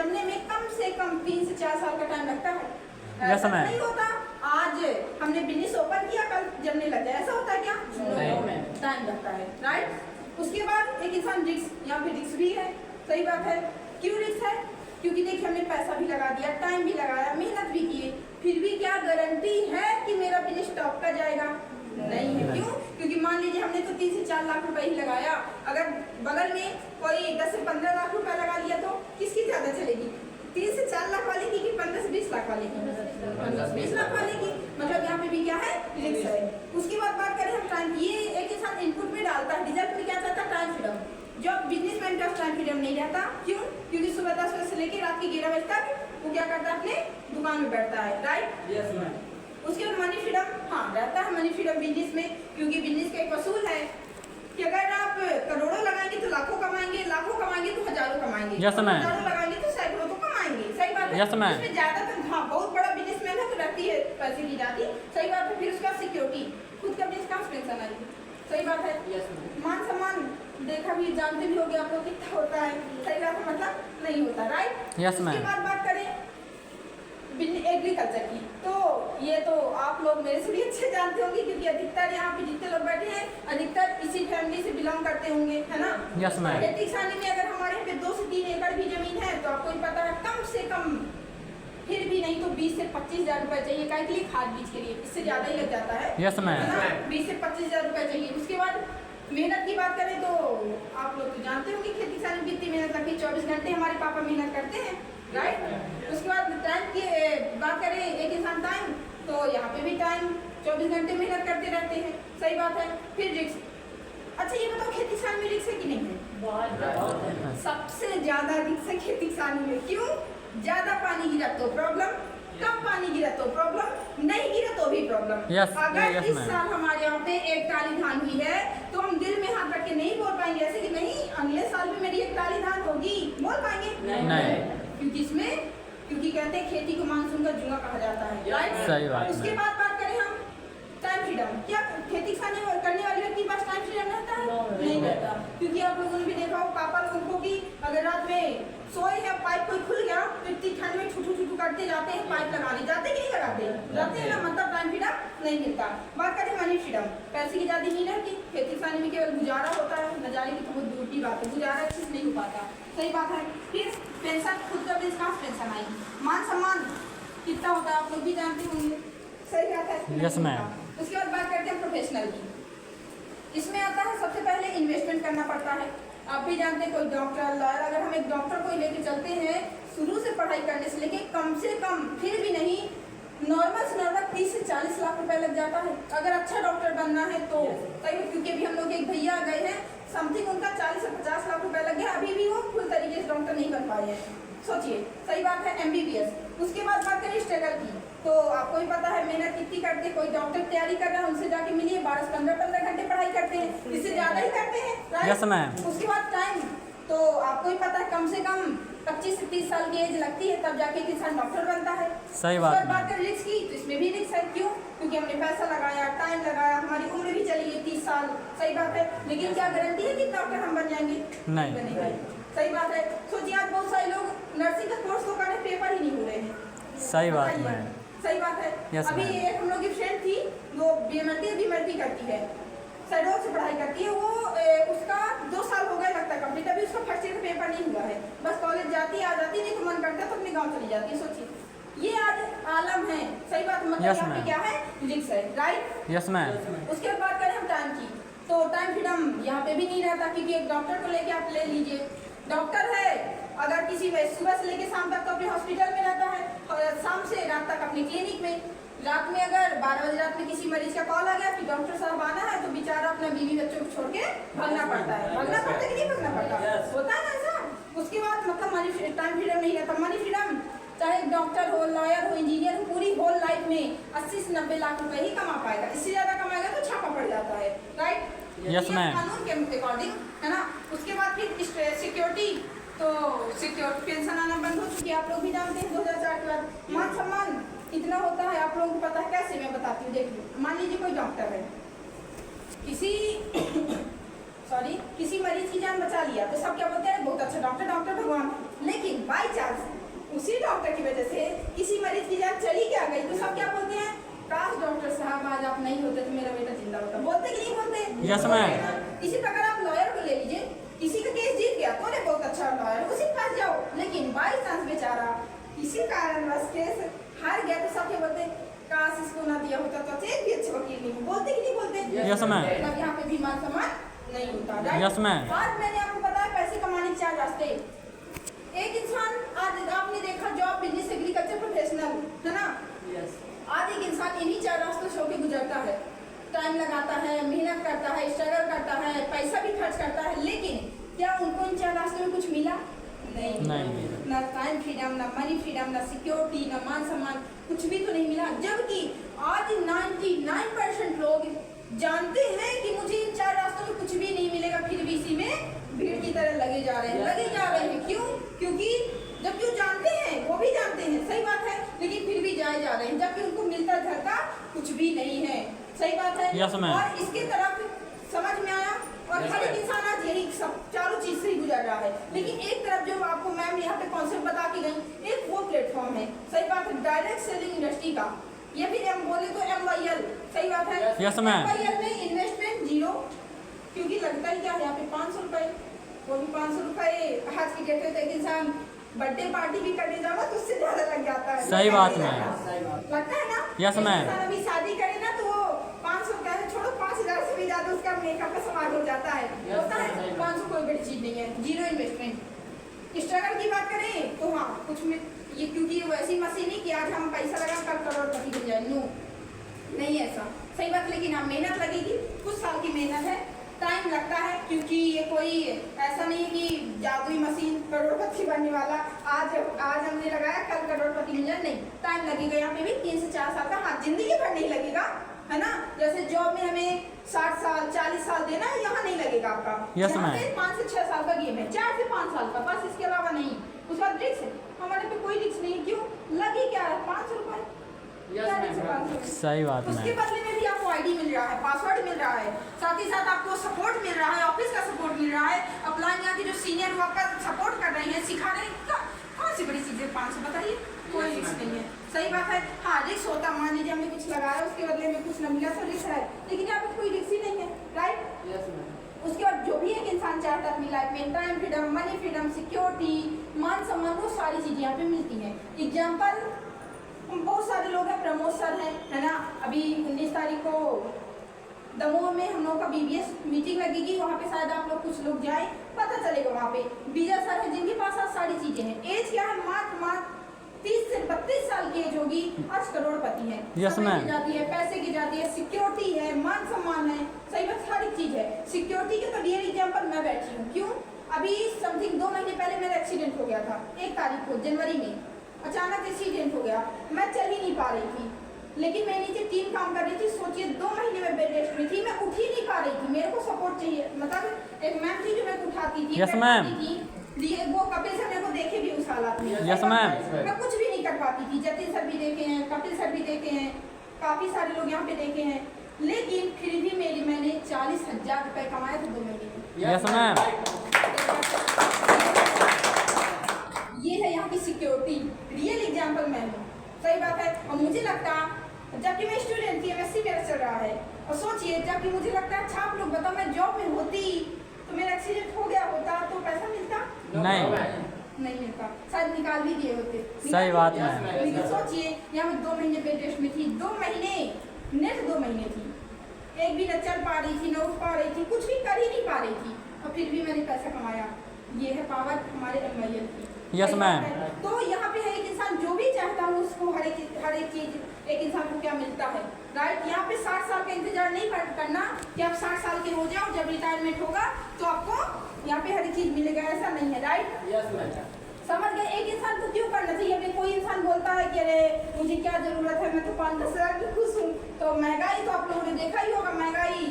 जमने में कम से कम 3 से 4 साल का टाइम लगता है। ऐसा नहीं होता आज हमने बिजनेस ओपन किया कल जमने लग गया, ऐसा होता है क्या? टाइम लगता है, राइट। उसके बाद एक इंसान रिस्क, यहाँ पे रिस्क भी है, सही बात है। क्यों रिस्क है? क्योंकि देखिए हमने पैसा भी लगा दिया, टाइम भी लगाया, मेहनत भी किए, फिर भी क्या गारंटी है कि मेरा बिजनेस टॉप का जाएगा? नहीं है। क्यों? क्योंकि मान लीजिए हमने तो 3 से 4 लाख रुपए ही लगाया, अगर बगल में कोई 10 से 15 लाख रुपए लगा लिया तो किसकी ज्यादा चलेगी? 3 से 4 लाख वाले की कि 15 से 20 लाख वाले की? 15 से 20 लाख वाले की। मतलब यहाँ पे भी क्या है? रिस्क है। उसके बाद बात करें हम टाइम, ये एक इंसान इनपुट में डालता है, रिजल्ट में क्या चाहता है? Time freedom. जब बिजनेसमैन का टाइम फ्रीडम नहीं रहता, क्यों? क्योंकि सुबह 10 बजे से लेकर रात के 11 बजे तक वो क्या करता है? अपने दुकान में बैठता है, राइट। Yes ma'am. उसके बाद मनी फ्रीडम, हाँ रहता है मनी फ्रीडम बिजनेस में, क्योंकि बिजनेस का एक असूल है कि अगर आप करोड़ों लगाएंगे तो लाखों कमाएंगे, लाखों कमाएंगे तो हजारों कमाएंगे, Yes, ma'am. हजारों लगाएंगे तो सैकड़ों तो कमाएंगे, सही बात है। Yes, ma'am. इसमें ज्यादातर हाँ बहुत बड़ा बिजनेसमैन है तो रहती है पैसे की जाती, सही बात है। फिर उसका सिक्योरिटी, खुद का बिजनेस कहाँ पेंशन आएगी, सही बात है। Yes ma'am. मान सम्मान देखा भी, जानते भी होंगे आप लोग कितना होता है, सही बात है, मतलब नहीं होता, राइट। Yes, ma'am. उसके बाद बात करें एग्रीकल्चर की, तो ये तो आप लोग मेरे से भी अच्छे जानते होंगे, क्योंकि अधिकतर यहाँ पे जितने लोग बैठे हैं अधिकतर इसी फैमिली से बिलोंग करते होंगे, है ना। Yes, ma'am. खेती किसानी में अगर हमारे यहाँ पे 2 से 3 एकड़ भी जमीन है तो आपको ही पता है कम से कम फिर भी नहीं तो 20 से 25 हजार रुपए चाहिए, काय के लिए? खाद बीज के लिए, इससे ज्यादा ही लग जाता है। Yes, ma'am. है ना? 20 से 25 हजार रुपए चाहिए। उसके बाद मेहनत की बात करें तो आप लोग तो जानते होंगे खेती किसानी में कितनी मेहनत लगती है, 24 घंटे हमारे पापा मेहनत करते हैं, राइट। उसके बाद टाइम की बात करें, एक इंसान टाइम, तो यहाँ पे भी टाइम 24 घंटे मेहनत करते रहते हैं, सही बात है। फिर रिस्क, अच्छा ये बताओ खेती किसानी में रिस्क है कि नहीं है? बहुत। सबसे ज्यादा रिस्क है खेती किसानी में। क्यों? ज्यादा पानी गिरा तो प्रॉब्लम, कम पानी गिरा तो प्रॉब्लम, नहीं गिरा तो भी प्रॉब्लम। Yes, अगर yes, इस ma'am. साल हमारे यहाँ पे एक टाली धान हुई है तो हम दिल में हाथ रख के नहीं बोल पाएंगे ऐसे कि नहीं अगले साल भी मेरी एक टाली धान होगी, बोल पाएंगे? नहीं। क्योंकि इसमें, क्योंकि कहते हैं खेती को मानसून का जुआ कहा जाता है, राइट। सही बात उसके है। बाद बात करें हम टाइम फ्रीडम, क्या खेती किसानी करने वाले व्यक्ति के पास टाइम फ्रीडम रहता है? नहीं रहता, क्योंकि आप लोगों ने भी देखा हो पापा लोगों को कि अगर रात में सोए हैं पाइप कोई खुल गया तो इतनी ठंड में छुटू छुटू करते जाते हैं पाइप लगाने, जाते कि नहीं लगाते? जाते हैं ना, मतलब टाइम फ्रीडम नहीं मिलता। बात करें मनी फ्रीडम, पैसे की ज्यादा नहीं रहती, खेती किसानी में केवल गुजारा होता है, नजारे की तो बहुत दूर की बात है, गुजारा अच्छे से नहीं हो पाता, सही बात है। फिर पेंशन, खुद का बिजनेस कहाँ पेंशन आएगी? मान सम्मान कितना होता है आप लोग भी जानते होंगे, सही बात है। Yes, ma'am. उसके बाद बात करते हैं प्रोफेशनल की, इसमें आता है सबसे पहले इन्वेस्टमेंट करना पड़ता है। आप भी जानते हैं कोई डॉक्टर लॉयर, अगर हम एक डॉक्टर को लेके चलते हैं शुरू से पढ़ाई करने से लेके कम से कम फिर भी नहीं नॉर्मल से नॉर्मल 30 से 40 लाख रुपए लग जाता है अगर अच्छा डॉक्टर बनना है तो, सही है। क्योंकि अभी हम लोग एक भैया गए हैं, समथिंग उनका 40 से 50 लाख रुपए लग गया, अभी भी वो फुल तरीके से डॉक्टर नहीं बन पाए हैं, सोचिए, सही बात है। MBBS। उसके बाद बात करें स्ट्रगल की, तो आपको ही पता है मेहनत कितनी करते हैं, कोई डॉक्टर तैयारी कर रहा है उनसे जाके मिलिए 12-15 घंटे पढ़ाई करते हैं, इससे ज्यादा ही करते हैं, राइट? Yes, ma'am. उसके बाद टाइम, तो आपको ही पता है कम से कम 25 से 30 साल की एज लगती है तब जाके किसान डॉक्टर बनता है। सही बात है। बात करें रिस्क की, तो इसमें भी रिस्क है, क्यों? क्योंकि हमने पैसा लगाया, टाइम लगाया, हमारी उम्र भी चली गई 30 साल, सही बात है। लेकिन क्या गारंटी है कि डॉक्टर हम बन जाएंगे? नहीं। बनेंगे, सही बात है। सोचिए आज बहुत सारे लोग नर्सिंग का कोर्स तो कर रहे, पेपर ही नहीं हो रहे हैं, सही बात बताइए। मैम। सही बात है। Yes, अभी ma'am. एक हम लोग की फ्रेंड थी, वो बीएमएलटी करती है, सैडोक से पढ़ाई करती है, वो उसका 2 साल हो गए लगता है कंप्लीट, अभी उसका फर्स्ट ईयर का पेपर नहीं हुआ है, बस कॉलेज जाती आ जाती, नहीं तो मन करता है तो अपने गाँव चली जाती है। सोचिए ये आज आलम है, सही बात है। मतलब Yes, यहाँ पे ma'am. क्या है? रिस्क है, राइट। Yes ma'am. उसके बाद बात करें हम टाइम की, तो टाइम फ्रीडम यहाँ पे भी नहीं रहता, क्योंकि एक डॉक्टर को लेके आप ले लीजिए, डॉक्टर है अगर किसी में सुबह से लेके शाम तक तो अपने हॉस्पिटल में रहता है और शाम से रात तक अपने क्लिनिक में, रात में अगर 12 बजे रात में किसी मरीज का कॉल आ गया कि डॉक्टर साहब आना है तो बेचारा अपना बीवी बच्चों को छोड़ के भागना पड़ता है, भागना पड़ता है कि नहीं भागना पड़ता? होता है ना ऐसा। उसके बाद मतलब मनी टाइम फ्रीडम नहीं रहता। मनी फ्रीडम चाहे डॉक्टर हो, लॉयर हो, इंजीनियर हो, पूरी होल लाइफ में 80 से 90 लाख रुपए ही कमा पाएगा, इससे ज्यादा कमाएगा तो छापा पड़ जाता है, राइट। Yes, ma'am. कानून के अकॉर्डिंग, है ना। उसके बाद फिर सिक्योरिटी, तो सिक्योरिटी पेंशन आना बंद हो चुकी है, आप लोग भी जानते हैं 2004 के बाद। मान सम्मान कितना होता है आप लोगों को पता है? कैसे मैं बताती हूँ, देख लो। मान लीजिए कोई डॉक्टर है, किसी मरीज की जान बचा लिया तो सब क्या बोलते हैं? बहुत अच्छा डॉक्टर, डॉक्टर भगवान। लेकिन बाई चांस आज आप नहीं होते तो मेरा बेटा जिंदा होता, बोलते कि नहीं बोलते? Yes, ma'am. इसी प्रकार आप लॉयर को ले लीजिए, किसी का केस जीत गया तो बहुत अच्छा लॉयर, उसी के पास जाओ, लेकिन बाई चांस बेचारा किसी कारणवश केस हार गया तो सब क्या बोलते, काश इसको ना दिया होता तो एक भी अच्छे वकील नहीं, बोलते कि नहीं बोलते? Yes, ma'am. मतलब यहाँ पे भी मान सम्मान नहीं होता, राइट? Yes, ma'am. आज मैंने आपको बताया पैसे कमाने के 4 रास्ते। एक इंसान आज आपने देखा जॉब, बिजनेस, एग्रीकल्चर, प्रोफेशनल, है ना? आज एक इंसान इन्हीं 4 रास्तों से होकर गुजरता है, टाइम लगाता है, मेहनत करता है, स्ट्रगल करता है, पैसा भी खर्च करता है, लेकिन क्या उनको इन 4 रास्तों में कुछ मिला? नहीं। ना टाइम फ्रीडम, ना मनी फ्रीडम, ना सिक्योरिटी, ना मान सम्मान, कुछ भी तो नहीं मिला। जबकि आज 99% लोग जानते हैं कि मुझे इन 4 रास्तों में कुछ भी नहीं मिलेगा, फिर भी इसी में भीड़ की तरह लगे जा रहे हैं। क्यों? क्योंकि जबकि वो जानते हैं, वो भी जानते हैं, सही बात है, लेकिन फिर भी जाए जा रहे हैं, जबकि उनको मिलता धरता कुछ भी नहीं है, सही बात है। Yes, ma'am. और इसके तरफ समझ में आया, और हर एक इंसान आज यही सब चारों चीज से ही गुजर रहा है। लेकिन एक तरफ जो आपको मैम यहाँ पे कॉन्सेप्ट बता के गई, एक वो प्लेटफॉर्म है, सही बात है, डायरेक्ट सेलिंग इंडस्ट्री का, या फिर हम बोले तो MYL, सही बात है। Yes, ma'am. MYL में इन्वेस्टमेंट 0, क्योंकि लगता ही क्या है यहाँ पे 500 रुपए, वो भी 500 रुपए आज की डेट में एक इंसान बर्थडे पार्टी भी करने जाओ तो उससे ज्यादा लग जाता है। सही बात में लगता है ना? Yes, ma'am. अभी शादी करे ना तो वो 500 का छोड़ो, 5000 से भी ज्यादा उसका मेकअप का सामान हो जाता है। होता है 500 कोई बड़ी चीज नहीं है, 0 इन्वेस्टमेंट। स्ट्रगल की बात करें तो हाँ कुछ में ये, क्योंकि वैसी मशीन नहीं कि आज हम पैसा लगा कल करोड़पति बन जाए, नो नहीं ऐसा, सही बात। लेकिन हाँ मेहनत लगेगी, कुछ साल की मेहनत है, टाइम लगता है, क्योंकि ये कोई ऐसा नहीं है कि जादुई मशीन करोड़पति बनने वाला, आज हमने लगाया कल करोड़पति मिल जाए, नहीं, टाइम लगेगा। यहाँ पे भी 3 से 4 साल का, हाँ जिंदगी भर नहीं लगेगा, है ना? जैसे जॉब में हमें 60 साल 40 साल देना है, यहाँ नहीं लगेगा आपका। Yes, यहाँ ma'am. पे 5 से 6 साल का गेम है, 4 से 5 साल का, बस इसके अलावा नहीं। उसके बाद रिस्क है, हमारे पे कोई रिस्क नहीं, क्यों? लगे क्या है 500 रुपए, सही बात उसके में बदले में भी आपको आईडी मिल रहा है, पासवर्ड मिल रहा है, साथ ही साथ आपको सपोर्ट मिल रहा है, ऑफिस का सपोर्ट मिल रहा है, अपलाइन यहाँ की जो सीनियर वो आपका सपोर्ट कर रहे हैं, सिखा रहे हैं, कौन सी बड़ी चीज़ है 500, बताइए? कोई रिस्क नहीं है, सही बात है। हाँ रिस्क होता, मान लीजिए हमने कुछ लगाया उसके बदले में कुछ न मिला तो रिस्क है, लेकिन यहाँ पे कोई रिस्क ही नहीं है, राइट? उसके बाद जो भी एक इंसान चाहता है अपनी लाइफ में, time freedom, money freedom, security, मान सम्मान, वो सारी चीज़ें यहाँ पे मिलती हैं। एग्जाम्पल, बहुत सारे लोग हैं, प्रमोद सर हैं, है ना? अभी 19 तारीख को दमोह में हम लोगों का BBS मीटिंग लगेगी, वहाँ पे शायद आप लोग कुछ लोग जाए, पता चलेगा वहाँ पे। बीजा सर है जिनके पास आज सारी चीजें हैं, एज क्या है? मात्र 30 से 32 साल की एज होगी, आज करोड़पति है। Yes, ma'am. की जाती है, पैसे की जाती है, सिक्योरिटी है, मान सम्मान है, सही बात, सारी चीज है। सिक्योरिटी के तो रियल एग्जाम्पल मैं बैठी हूँ, क्यों? अभी समथिंग 2 महीने पहले मेरा एक्सीडेंट हो गया था, 1 तारीख को जनवरी में अचानक एक्सीडेंट हो गया, मैं चल ही नहीं पा रही थी, लेकिन मैं नीचे टीम काम कर रही थी। सोचिए 2 महीने में बेड रेस्ट में थी, मैं उठ ही नहीं पा रही थी, मेरे को सपोर्ट चाहिए, मतलब एक मैम थी जो मेरे को उठाती थी। Yes, ma'am. वो कपिल सर मेरे को देखे भी उस हालात में। Yes, ma'am. मैं कुछ भी नहीं कर पाती थी। जतिन सर भी देखे हैं, कपिल सर भी देखे हैं, काफी सारे लोग यहाँ पे देखे हैं, लेकिन फिर भी मैंने 40,000 रुपए कमाए थे 2 महीने में। Yes, ma'am. ये है यहाँ की सिक्योरिटी, रियल एग्जाम्पल मैं हूँ, सही बात है। और मुझे लगता, जबकि मैं स्टूडेंट थी, MSc मेरा चल रहा है, और सोचिए जबकि मुझे लगता है, अच्छा आप लोग बताओ, मैं जॉब में होती तो मेरा एक्सीडेंट हो गया होता तो पैसा मिलता? नहीं मिलता, शायद निकाल भी दिए होते। सही बात है। लेकिन सोचिए यहाँ मैं 2 महीने बेड रेस्ट में थी, 2 महीने नेट 2 महीने थी, एक भी न चल पा रही थी, न उठ पा रही थी, कुछ भी कर ही नहीं पा रही थी, और फिर भी मैंने पैसा कमाया। ये है पावर हमारे MYL की। Yes, ma'am. तो यहाँ पे है एक इंसान जो भी चाहता है उसको हर एक चीज एक इंसान को क्या मिलता है, राइट? यहाँ पे 60 साल का इंतजार नहीं करना कि आप 60 साल के हो जाओ, जब रिटायरमेंट होगा तो आपको यहाँ पे हर एक चीज मिलेगा, ऐसा नहीं है, राइट? समझ गए? एक इंसान को क्यों करना चाहिए? अभी कोई इंसान बोलता है कि अरे मुझे क्या जरूरत है, मैं तो 5-10 हजार की खुश हूँ। तो महंगाई तो आप लोगों ने देखा ही होगा, महंगाई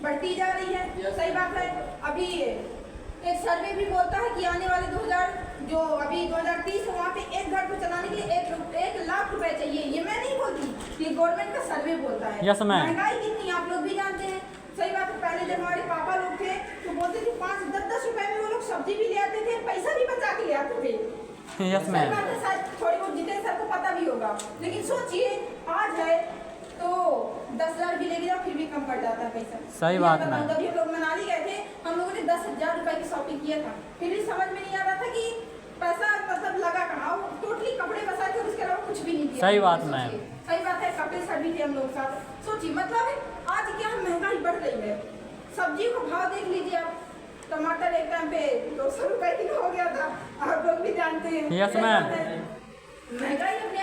बढ़ती जा रही है, सही बात है। अभी एक सर्वे भी बोलता है कि आने वाले 2030 है, वहाँ पे एक घर को चलाने के लिए 1 लाख रुपए चाहिए। ये मैं नहीं बोलती, ये गवर्नमेंट का सर्वे बोलता है। Yes, ma'am. महंगाई कितनी आप लोग भी जानते हैं, सही बात है। पहले जब हमारे पापा लोग थे तो बोलते थे 5-10 रुपए में वो लोग सब्जी भी ले आते थे, पैसा भी बचा के ले आते थे। Yes, ma'am. शायद थोड़ी बहुत जितने सर को पता भी होगा, लेकिन सोचिए आज है तो 10,000 भी लेके जाओ फिर भी कम पड़ जाता है पैसा। सही बात है। कभी हम लोग मनाली गए थे, हम लोगों ने 10,000 रुपए की शॉपिंग किया था, फिर भी समझ में नहीं आ रहा था कि पैसा मतलब लगा कहाँ। वो टोटली कपड़े बसा के उसके अलावा कुछ भी नहीं दिया। सही बात मैम। सही बात है। कपिल सर भी थे हम लोग साथ। सोचिए मतलब आज क्या महंगाई बढ़ रही है। सब्जी का भाव देख लीजिए आप, टमाटर एक टाइम पे 200 रुपए किलो हो गया था, आप लोग भी जानते हैं। Yes ma'am. महंगाई अपने